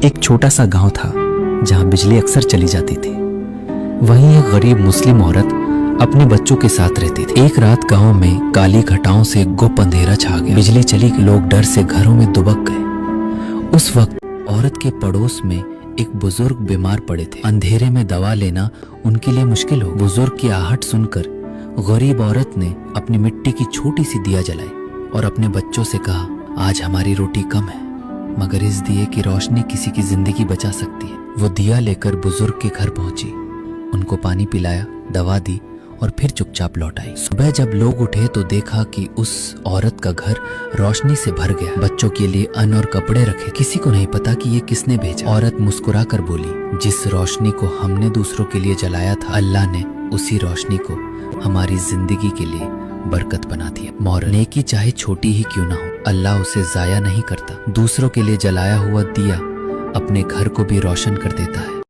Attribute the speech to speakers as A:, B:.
A: एक छोटा सा गांव था जहां बिजली अक्सर चली जाती थी। वहीं एक गरीब मुस्लिम औरत अपने बच्चों के साथ रहती थी। एक रात गांव में काली घटाओं से गुप्त अंधेरा छा गया। बिजली चली, लोग डर से घरों में दुबक गए। उस वक्त औरत के पड़ोस में एक बुजुर्ग बीमार पड़े थे। अंधेरे में दवा लेना उनके लिए मुश्किल हो। बुजुर्ग की आहट सुनकर गरीब औरत ने अपनी मिट्टी की छोटी सी दिया जलाई और अपने बच्चों से कहा, आज हमारी रोटी कम है, मगर इस दिए की रोशनी किसी की जिंदगी बचा सकती है। वो दिया लेकर बुजुर्ग के घर पहुंची, उनको पानी पिलाया, दवा दी और फिर चुपचाप लौट आई। सुबह जब लोग उठे तो देखा कि उस औरत का घर रोशनी से भर गया। बच्चों के लिए अन्न और कपड़े रखे। किसी को नहीं पता कि ये किसने भेजा। औरत मुस्कुरा कर बोली, जिस रोशनी को हमने दूसरों के लिए जलाया था, अल्लाह ने उसी रोशनी को हमारी जिंदगी के लिए बरकत बना दिया। मोरल, नेकी चाहे छोटी ही क्यों ना हो, अल्लाह उसे जाया नहीं करता। दूसरों के लिए जलाया हुआ दिया अपने घर को भी रोशन कर देता है।